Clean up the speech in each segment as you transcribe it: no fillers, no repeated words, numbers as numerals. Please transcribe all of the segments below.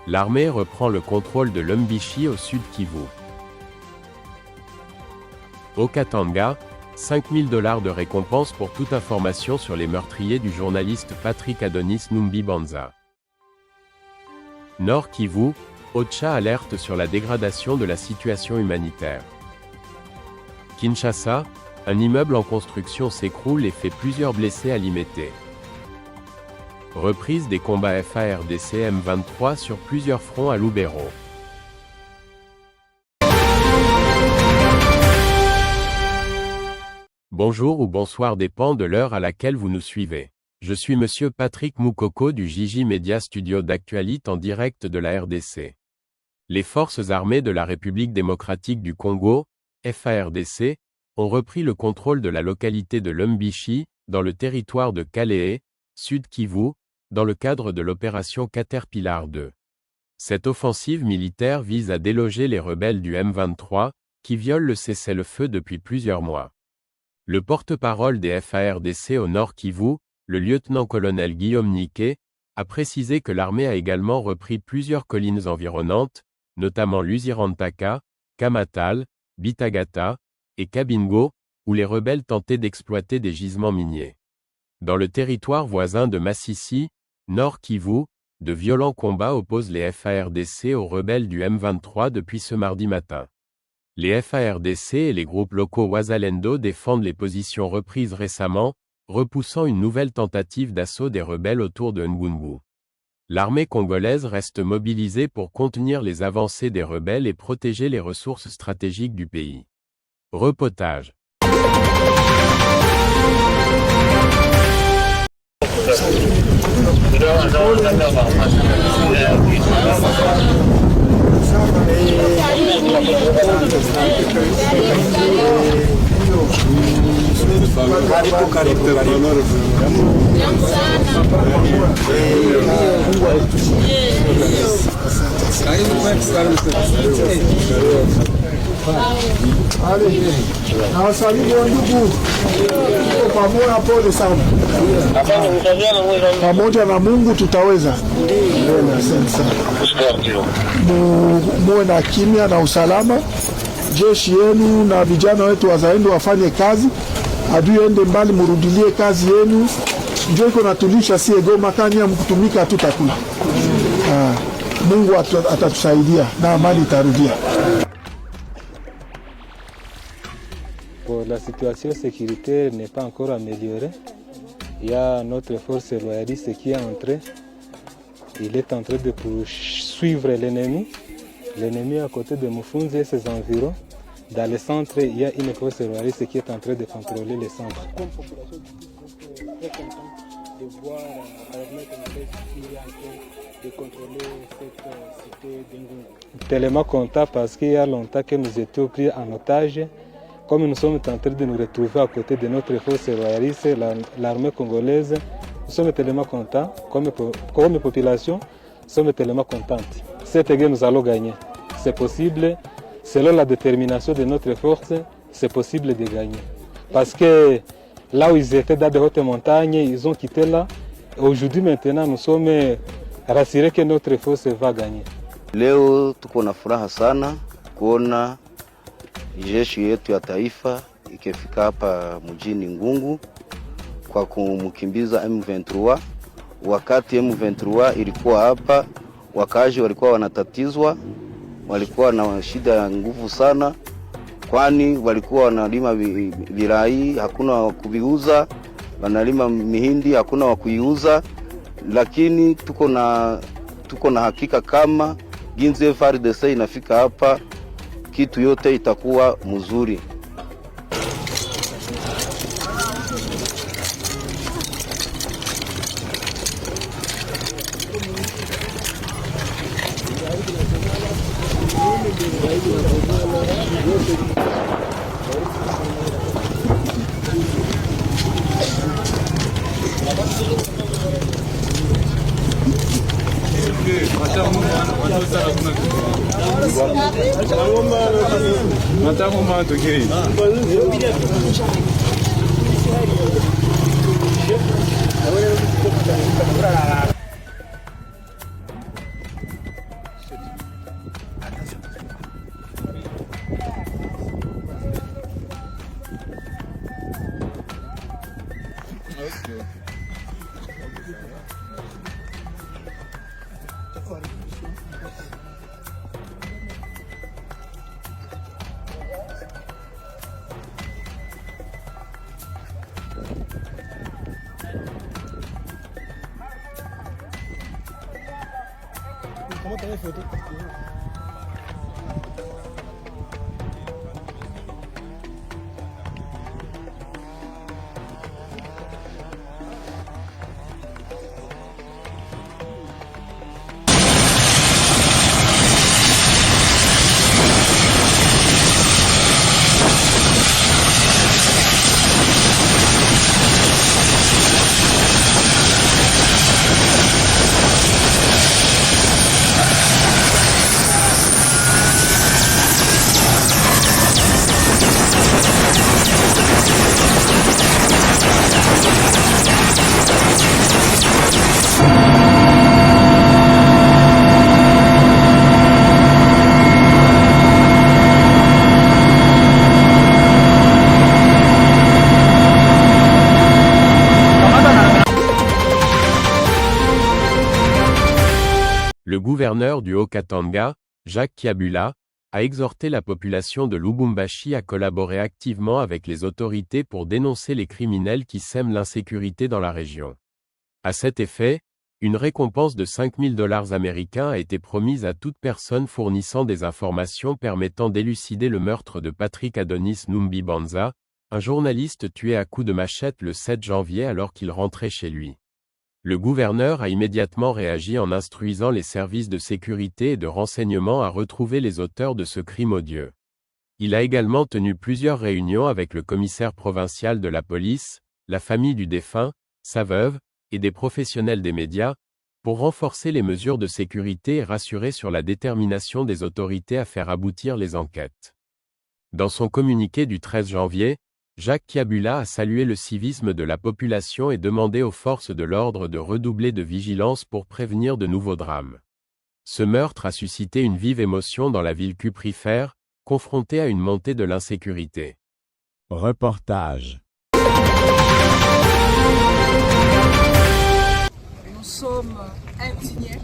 L'armée reprend le contrôle de l'Umbishi au sud Kivu. Au Katanga, $5 000 de récompense pour toute information sur les meurtriers du journaliste Patrick Adonis Numbi Banza. Nord Kivu, OCHA alerte sur la dégradation de la situation humanitaire. Kinshasa, un immeuble en construction s'écroule et fait plusieurs blessés à Limete. Reprise des combats FARDC M23 sur plusieurs fronts à Lubero. Bonjour ou bonsoir dépend de l'heure à laquelle vous nous suivez. Je suis Monsieur Patrick Moukoko du JJ Media Studio d'actualité en direct de la RDC. Les forces armées de la République démocratique du Congo, FARDC, ont repris le contrôle de la localité de l'Umbishi, dans le territoire de Kalehe, Sud Kivu, dans le cadre de l'opération Caterpillar 2. Cette offensive militaire vise à déloger les rebelles du M23, qui violent le cessez-le-feu depuis plusieurs mois. Le porte-parole des FARDC au Nord Kivu, le lieutenant-colonel Guillaume Niquet, a précisé que l'armée a également repris plusieurs collines environnantes, notamment Luzirantaka, Kamatal, Bitagata et Kabingo, où les rebelles tentaient d'exploiter des gisements miniers. Dans le territoire voisin de Masisi, Nord Kivu, de violents combats opposent les FARDC aux rebelles du M23 depuis ce mardi matin. Les FARDC et les groupes locaux Wazalendo défendent les positions reprises récemment, repoussant une nouvelle tentative d'assaut des rebelles autour de Ngungu. L'armée congolaise reste mobilisée pour contenir les avancées des rebelles et protéger les ressources stratégiques du pays. Reportage. Pamoja na Mungu tutaweza. Muwe na kimya na usalama. Jeshi yenu na vijana wetu wazalendo wafanye kazi. Adui ende mbali, murudilie kazi yenu. Ndio iko natulisha sie Goma, kanya mkutumika hatutakula. Mungu atatusaidia na amani itarudia. La situation sécuritaire n'est pas encore améliorée. Il y a notre force royaliste qui est entrée. Il est en train de poursuivre l'ennemi. L'ennemi à côté de Mufunzi et ses environs. Dans le centre, il y a une force royaliste qui est en train de contrôler le centre. Tellement content parce qu'il y a longtemps que nous étions pris en otage. Comme nous sommes en train de nous retrouver à côté de notre force royaliste, l'armée congolaise, nous sommes tellement contents, comme population, nous sommes tellement contents. Cette guerre, nous allons gagner. C'est possible, selon la détermination de notre force, c'est possible de gagner. Parce que là où ils étaient dans de hautes montagnes, ils ont quitté là. Aujourd'hui, maintenant, nous sommes rassurés que notre force va gagner. Leo tuko na furaha sana kuona jeshi yetu ya taifa ikifika hapa mjini Ngungu kwa kumkimbiza M23. Wakati M23 ilikuwa hapa, wakazi walikuwa wanatatizwa, walikuwa na shida ya nguvu sana, kwani walikuwa wanalima virai, hakuna wa kuviuza, wanalima mihindi, hakuna wa kuiuza. Lakini tuko na hakika kama ginze FARDC inafika hapa, kitu yote itakuwa mzuri. Le gouverneur du Haut-Katanga, Jacques Kiabula, a exhorté la population de Lubumbashi à collaborer activement avec les autorités pour dénoncer les criminels qui sèment l'insécurité dans la région. À cet effet, une récompense de 5 000 $ américains a été promise à toute personne fournissant des informations permettant d'élucider le meurtre de Patrick Adonis Numbi Banza, un journaliste tué à coups de machette le 7 janvier alors qu'il rentrait chez lui. Le gouverneur a immédiatement réagi en instruisant les services de sécurité et de renseignement à retrouver les auteurs de ce crime odieux. Il a également tenu plusieurs réunions avec le commissaire provincial de la police, la famille du défunt, sa veuve, et des professionnels des médias, pour renforcer les mesures de sécurité et rassurer sur la détermination des autorités à faire aboutir les enquêtes. Dans son communiqué du 13 janvier, Jacques Kiabula a salué le civisme de la population et demandé aux forces de l'ordre de redoubler de vigilance pour prévenir de nouveaux drames. Ce meurtre a suscité une vive émotion dans la ville cuprifère, confrontée à une montée de l'insécurité. Reportage. Nous sommes indignés,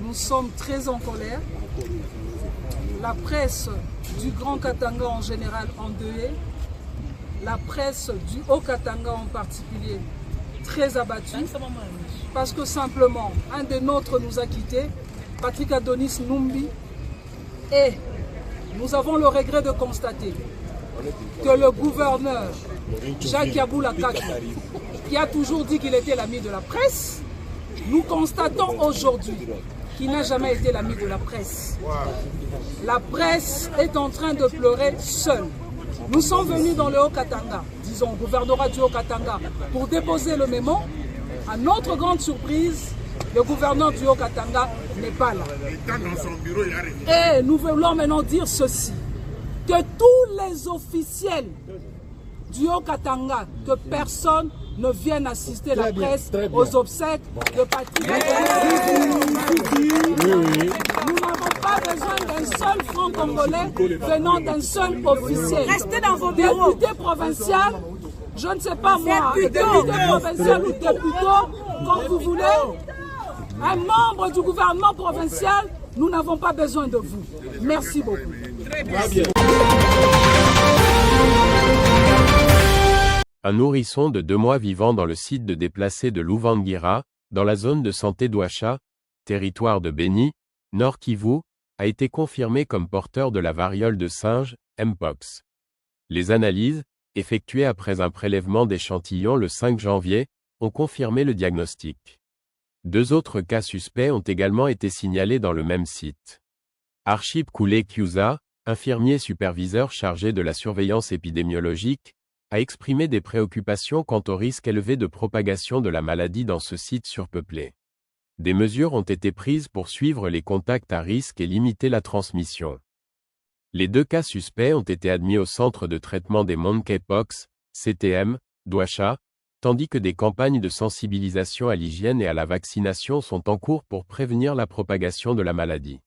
nous sommes très en colère. La presse du Grand Katanga en général endeuillée, la presse du Haut-Katanga en particulier très abattue, parce que simplement un des nôtres nous a quittés, Patrick Adonis Numbi, et nous avons le regret de constater que le gouverneur Jacques Kiabula, qui a toujours dit qu'il était l'ami de la presse, nous constatons aujourd'hui qu'il n'a jamais été l'ami de la presse. La presse est en train de pleurer seule. Nous sommes venus dans le Haut-Katanga, disons au gouvernorat du Haut-Katanga, pour déposer le mémo. À notre grande surprise, le gouverneur du Haut-Katanga n'est pas là. Et nous voulons maintenant dire ceci, que tous les officiels du Haut-Katanga, que personne ne vienne assister la presse aux obsèques de Patrick. Nous n'avons pas besoin d'un seul franc congolais venant d'un seul officiel. Restez dans vos bureaux. Député provincial, je ne sais pas moi, député provincial ou député, comme vous voulez, un membre du gouvernement provincial, nous n'avons pas besoin de vous. Merci beaucoup. Un nourrisson de 2 mois vivant dans le site de déplacés de Louvangira, dans la zone de santé d'Ouacha, territoire de Béni, Nord Kivu, a été confirmé comme porteur de la variole de singe, Mpox. Les analyses, effectuées après un prélèvement d'échantillons le 5 janvier, ont confirmé le diagnostic. 2 autres cas suspects ont également été signalés dans le même site. Archip Koulé Kyuza, infirmier superviseur chargé de la surveillance épidémiologique, a exprimé des préoccupations quant au risque élevé de propagation de la maladie dans ce site surpeuplé. Des mesures ont été prises pour suivre les contacts à risque et limiter la transmission. Les 2 cas suspects ont été admis au centre de traitement des monkeypox, CTM, d'Ouacha, tandis que des campagnes de sensibilisation à l'hygiène et à la vaccination sont en cours pour prévenir la propagation de la maladie.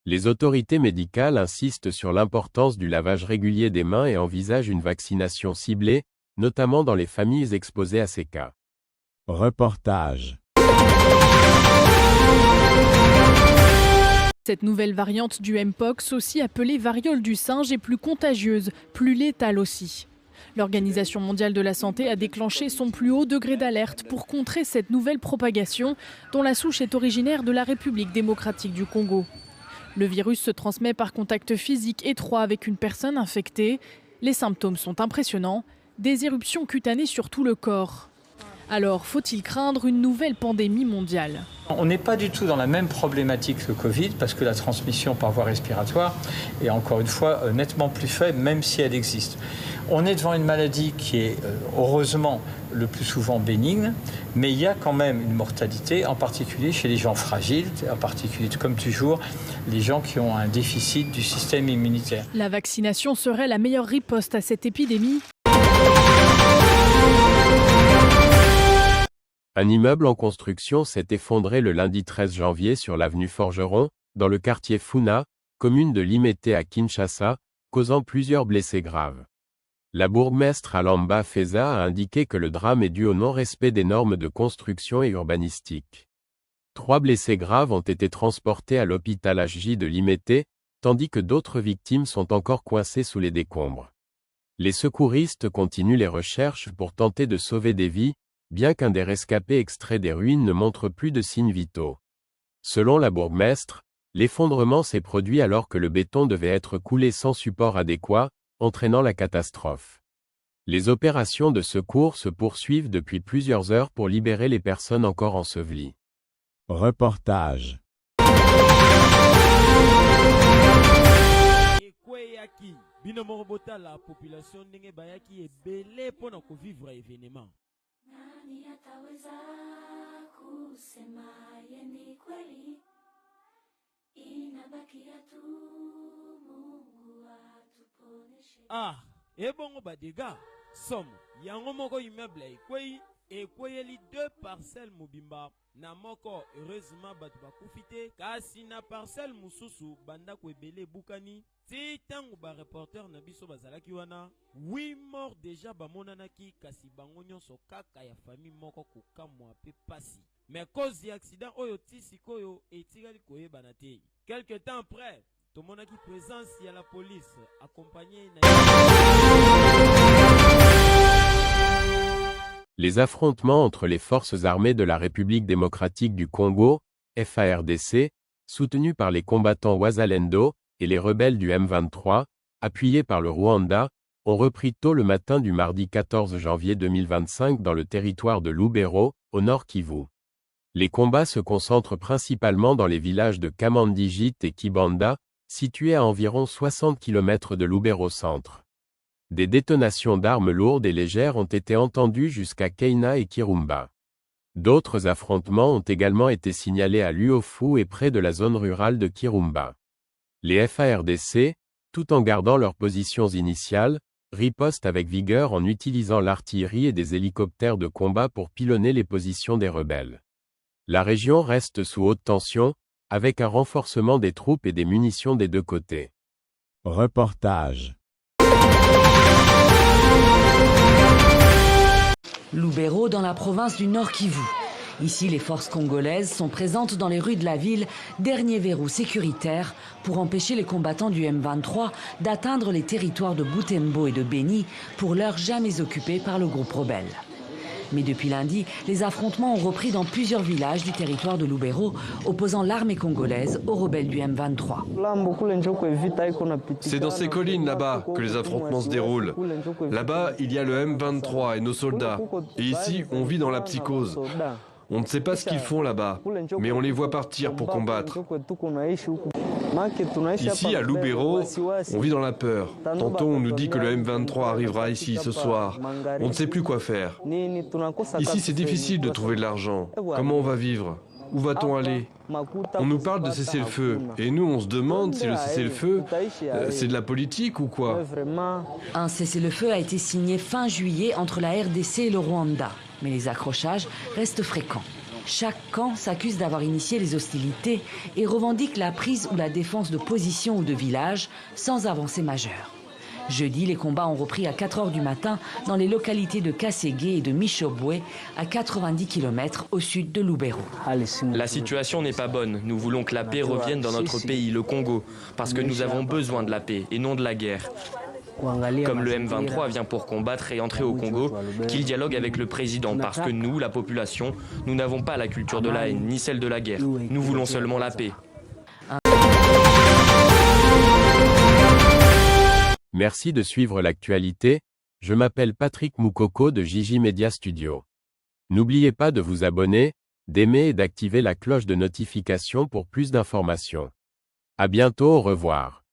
Les autorités médicales insistent sur l'importance du lavage régulier des mains et envisagent une vaccination ciblée, notamment dans les familles exposées à ces cas. Reportage. Cette nouvelle variante du Mpox, aussi appelée variole du singe, est plus contagieuse, plus létale aussi. L'Organisation mondiale de la santé a déclenché son plus haut degré d'alerte pour contrer cette nouvelle propagation dont la souche est originaire de la République démocratique du Congo. Le virus se transmet par contact physique étroit avec une personne infectée. Les symptômes sont impressionnants, des éruptions cutanées sur tout le corps. Alors, faut-il craindre une nouvelle pandémie mondiale ? On n'est pas du tout dans la même problématique que le Covid parce que la transmission par voie respiratoire est encore une fois nettement plus faible, même si elle existe. On est devant une maladie qui est heureusement le plus souvent bénigne, mais il y a quand même une mortalité, en particulier chez les gens fragiles, en particulier, comme toujours, les gens qui ont un déficit du système immunitaire. La vaccination serait la meilleure riposte à cette épidémie. Un immeuble en construction s'est effondré le lundi 13 janvier sur l'avenue Forgeron, dans le quartier Funa, commune de Limete à Kinshasa, causant plusieurs blessés graves. La bourgmestre Alamba Feza a indiqué que le drame est dû au non-respect des normes de construction et urbanistique. 3 blessés graves ont été transportés à l'hôpital HJ de Limete, tandis que d'autres victimes sont encore coincées sous les décombres. Les secouristes continuent les recherches pour tenter de sauver des vies, bien qu'un des rescapés extraits des ruines ne montre plus de signes vitaux. Selon la bourgmestre, l'effondrement s'est produit alors que le béton devait être coulé sans support adéquat, entraînant la catastrophe. Les opérations de secours se poursuivent depuis plusieurs heures pour libérer les personnes encore ensevelies. Reportage. La population ndenge bayaki ebele pona ko vivre événement. Nani ataweza kusema yeni kweli, inabakia tu Mungu atuponeshe. Ah, ebongo badega somme yango moko immeuble ekweyeli 2 parcelles mobimba na moko. Heureusement batu bakufite kasi na parcelle mususu banda ko ebele bukani. Si tango ba reporter na biso bazalaki wana 8 morts déjà bamonanaki kasi bango nyonso kaka ya famille moko kokamwa pe pasi. Mais cause ya accident oyo tisikoyo etikali koyebana te. Quelque temps après, tomonaki présence ya la police accompagnée na... Les affrontements entre les forces armées de la République démocratique du Congo, FARDC, soutenus par les combattants Wazalendo, et les rebelles du M23, appuyés par le Rwanda, ont repris tôt le matin du mardi 14 janvier 2025 dans le territoire de Lubero, au nord Kivu. Les combats se concentrent principalement dans les villages de Kamandijit et Kibanda, situés à environ 60 km de Lubero centre. Des détonations d'armes lourdes et légères ont été entendues jusqu'à Keina et Kirumba. D'autres affrontements ont également été signalés à Luofu et près de la zone rurale de Kirumba. Les FARDC, tout en gardant leurs positions initiales, ripostent avec vigueur en utilisant l'artillerie et des hélicoptères de combat pour pilonner les positions des rebelles. La région reste sous haute tension, avec un renforcement des troupes et des munitions des deux côtés. Reportage. Lubero dans la province du Nord Kivu. Ici, les forces congolaises sont présentes dans les rues de la ville, dernier verrou sécuritaire pour empêcher les combattants du M23 d'atteindre les territoires de Butembo et de Beni, pour l'heure jamais occupés par le groupe rebelle. Mais depuis lundi, les affrontements ont repris dans plusieurs villages du territoire de Lubero, opposant l'armée congolaise aux rebelles du M23. C'est dans ces collines là-bas que les affrontements se déroulent. Là-bas, il y a le M23 et nos soldats. Et ici, on vit dans la psychose. On ne sait pas ce qu'ils font là-bas, mais on les voit partir pour combattre. Ici, à Lubero, on vit dans la peur. Tantôt, on nous dit que le M23 arrivera ici ce soir. On ne sait plus quoi faire. Ici, c'est difficile de trouver de l'argent. Comment on va vivre ? Où va-t-on aller ? On nous parle de cessez-le-feu. Et nous, on se demande si le cessez-le-feu, c'est de la politique ou quoi ? Un cessez-le-feu a été signé fin juillet entre la RDC et le Rwanda. Mais les accrochages restent fréquents. Chaque camp s'accuse d'avoir initié les hostilités et revendique la prise ou la défense de positions ou de villages sans avancée majeure. Jeudi, les combats ont repris à 4 h du matin dans les localités de Kasségué et de Michobwe, à 90 km au sud de Lubero. La situation n'est pas bonne. Nous voulons que la paix revienne dans notre pays, le Congo, parce que nous avons besoin de la paix et non de la guerre. Comme le M23 vient pour combattre et entrer au Congo, qu'il dialogue avec le président, parce que nous, la population, nous n'avons pas la culture de la haine, ni celle de la guerre. Nous voulons seulement la paix. Merci de suivre l'actualité, je m'appelle Patrick Moukoko de Jiji Media Studio. N'oubliez pas de vous abonner, d'aimer et d'activer la cloche de notification pour plus d'informations. À bientôt, au revoir.